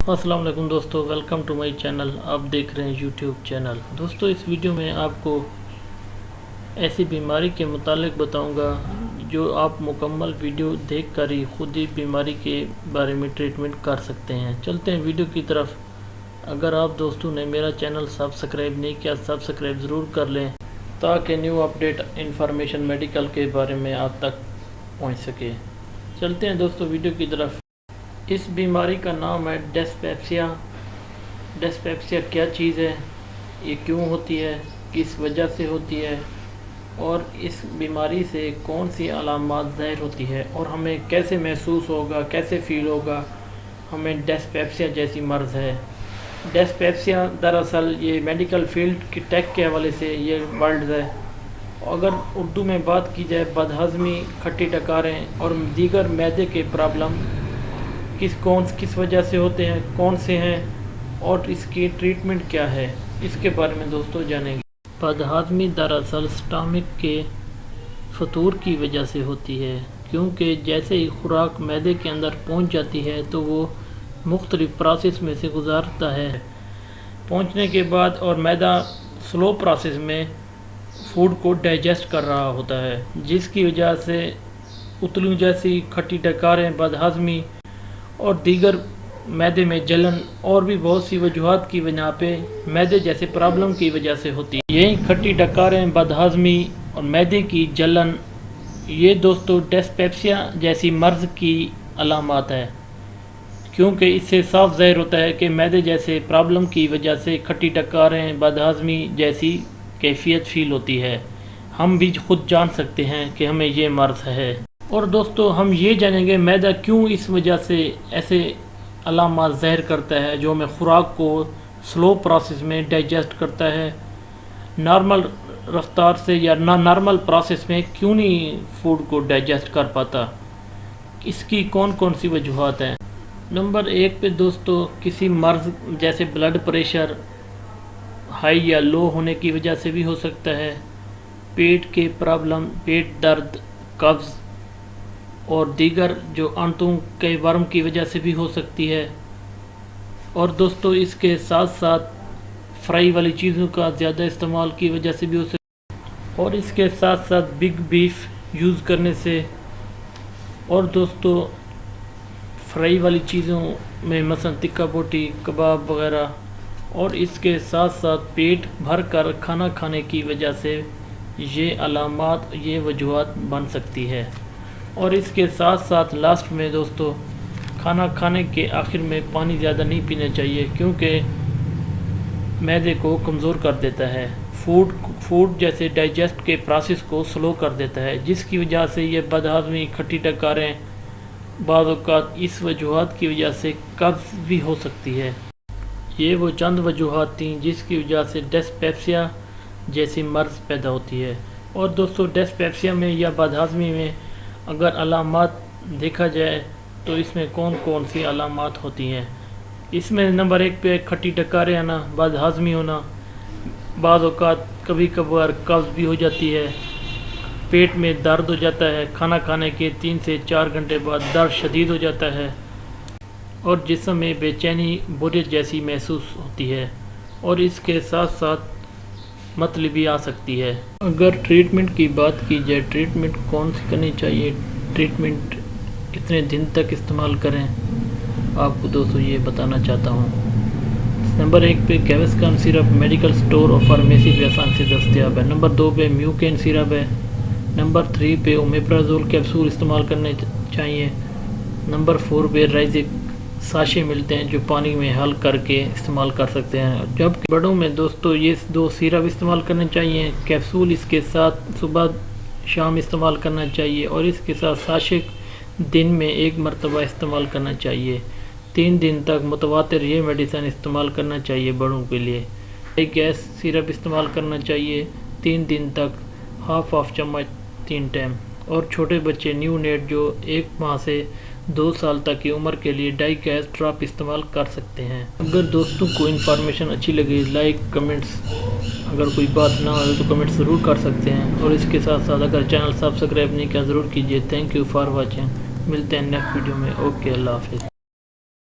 السلام علیکم دوستو، ویلکم ٹو مائی چینل۔ آپ دیکھ رہے ہیں یوٹیوب چینل۔ دوستو اس ویڈیو میں آپ کو ایسی بیماری کے متعلق بتاؤں گا جو آپ مکمل ویڈیو دیکھ کر ہی خود ہی بیماری کے بارے میں ٹریٹمنٹ کر سکتے ہیں۔ چلتے ہیں ویڈیو کی طرف۔ اگر آپ دوستوں نے میرا چینل سبسکرائب نہیں کیا، سبسکرائب ضرور کر لیں تاکہ نیو اپڈیٹ انفارمیشن میڈیکل کے بارے میں آپ تک پہنچ سکے۔ چلتے ہیں دوستو ویڈیو کی طرف۔ اس بیماری کا نام ہے ڈسپیپسیا۔ ڈسپیپسیا کیا چیز ہے، یہ کیوں ہوتی ہے، کس وجہ سے ہوتی ہے، اور اس بیماری سے کون سی علامات ظاہر ہوتی ہے، اور ہمیں کیسے محسوس ہوگا، کیسے فیل ہوگا ہمیں ڈسپیپسیا جیسی مرض ہے۔ ڈسپیپسیا دراصل یہ میڈیکل فیلڈ کی ٹیک کے حوالے سے یہ ورڈز ہے۔ اگر اردو میں بات کی جائے، بدہضمی، کھٹی ڈکاریں اور دیگر معدے کے پرابلم کس وجہ سے ہوتے ہیں، کون سے ہیں، اور اس کی ٹریٹمنٹ کیا ہے، اس کے بارے میں دوستوں جانیں گے۔ بدہضمی دراصل سٹامک کے فطور کی وجہ سے ہوتی ہے، کیونکہ جیسے ہی خوراک معدے کے اندر پہنچ جاتی ہے تو وہ مختلف پروسیس میں سے گزارتا ہے۔ پہنچنے کے بعد اور معدہ سلو پروسیس میں فوڈ کو ڈائجسٹ کر رہا ہوتا ہے، جس کی وجہ سے اتلوں جیسی کھٹی ڈکاریں، بدہضمی اور دیگر معدے میں جلن اور بھی بہت سی وجوہات کی بنا پہ معدے جیسے پرابلم کی وجہ سے ہوتی ہے۔ یہی کھٹی ڈکاریں، بدہضمی اور معدے کی جلن، یہ دوستو ڈسپیپسیا جیسی مرض کی علامات ہے، کیونکہ اس سے صاف ظاہر ہوتا ہے کہ معدے جیسے پرابلم کی وجہ سے کھٹی ڈکاریں، بدہضمی جیسی کیفیت فیل ہوتی ہے۔ ہم بھی خود جان سکتے ہیں کہ ہمیں یہ مرض ہے۔ اور دوستو ہم یہ جانیں گے معدہ کیوں اس وجہ سے ایسے علامات ظاہر کرتا ہے، جو ہمیں خوراک کو سلو پروسیس میں ڈائجسٹ کرتا ہے، نارمل رفتار سے یا نارمل پروسیس میں کیوں نہیں فوڈ کو ڈائجسٹ کر پاتا۔ اس کی کون کون سی وجوہات ہیں؟ نمبر 1 پہ دوستو کسی مرض جیسے بلڈ پریشر ہائی یا لو ہونے کی وجہ سے بھی ہو سکتا ہے، پیٹ کے پرابلم، پیٹ درد، قبض اور دیگر جو آنتوں کے ورم کی وجہ سے بھی ہو سکتی ہے۔ اور دوستو اس کے ساتھ ساتھ فرائی والی چیزوں کا زیادہ استعمال کی وجہ سے بھی ہو سکتی ہے، اور اس کے ساتھ ساتھ بگ بیف یوز کرنے سے، اور دوستو فرائی والی چیزوں میں مثلا ٹکا بوٹی، کباب وغیرہ، اور اس کے ساتھ ساتھ پیٹ بھر کر کھانا کھانے کی وجہ سے یہ علامات، یہ وجوہات بن سکتی ہے۔ اور اس کے ساتھ ساتھ لاسٹ میں دوستو کھانا کھانے کے آخر میں پانی زیادہ نہیں پینا چاہیے، کیونکہ معدے کو کمزور کر دیتا ہے، فوڈ جیسے ڈائجسٹ کے پروسیس کو سلو کر دیتا ہے، جس کی وجہ سے یہ بدہضمی، کھٹی ڈکاریں، بعض اوقات اس وجوہات کی وجہ سے قبض بھی ہو سکتی ہے۔ یہ وہ چند وجوہات تھیں جس کی وجہ سے ڈسپیپسیا جیسی مرض پیدا ہوتی ہے۔ اور دوستو ڈسپیپسیا میں یا بدہضمی میں اگر علامات دیکھا جائے تو اس میں کون کون سی علامات ہوتی ہیں؟ اس میں نمبر 1 پہ کھٹی ڈکاریں آنا، بدہضمی ہونا، بعض اوقات کبھی کبھار قبض بھی ہو جاتی ہے، پیٹ میں درد ہو جاتا ہے، کھانا کھانے کے 3 سے 4 گھنٹے بعد درد شدید ہو جاتا ہے، اور جسم میں بے چینی، بوریت جیسی محسوس ہوتی ہے، اور اس کے ساتھ ساتھ متلی بھی آ سکتی ہے۔ اگر ٹریٹمنٹ کی بات کی جائے، ٹریٹمنٹ کون سی کرنی چاہیے، ٹریٹمنٹ کتنے دن تک استعمال کریں، آپ کو دوستو یہ بتانا چاہتا ہوں۔ نمبر 1 پہ گیوسکن سیرپ میڈیکل سٹور اور فارمیسی پہ آسان سے دستیاب ہے۔ نمبر 2 پہ میوکین سیرپ ہے۔ نمبر 3 پہ اومیپرازول کیپسول استعمال کرنے چاہیے۔ نمبر 4 پہ رائزک ساشے ملتے ہیں جو پانی میں حل کر کے استعمال کر سکتے ہیں۔ جبکہ بڑوں میں دوستو یہ 2 سیرپ استعمال کرنے چاہیے، کیپسول اس کے ساتھ صبح شام استعمال کرنا چاہیے، اور اس کے ساتھ ساشے دن میں 1 مرتبہ استعمال کرنا چاہیے۔ 3 دن تک متواتر یہ میڈیسن استعمال کرنا چاہیے بڑوں کے لیے۔ گیس سیرپ استعمال کرنا چاہیے 3 دن تک، ½ چمچ 3 ٹائم۔ اور چھوٹے بچے نیو نیٹ جو 1 ماہ سے 2 سال تک کی عمر کے لیے ڈائی گیس ڈراپ استعمال کر سکتے ہیں۔ اگر دوستوں کو انفارمیشن اچھی لگے، لائک، کمنٹس، اگر کوئی بات نہ ہو تو کمنٹ ضرور کر سکتے ہیں، اور اس کے ساتھ ساتھ اگر چینل سبسکرائب نہیں کیا ضرور کیجیے۔ Thank you for watching. ملتے ہیں نیکسٹ ویڈیو میں۔ اوکے، اللہ حافظ۔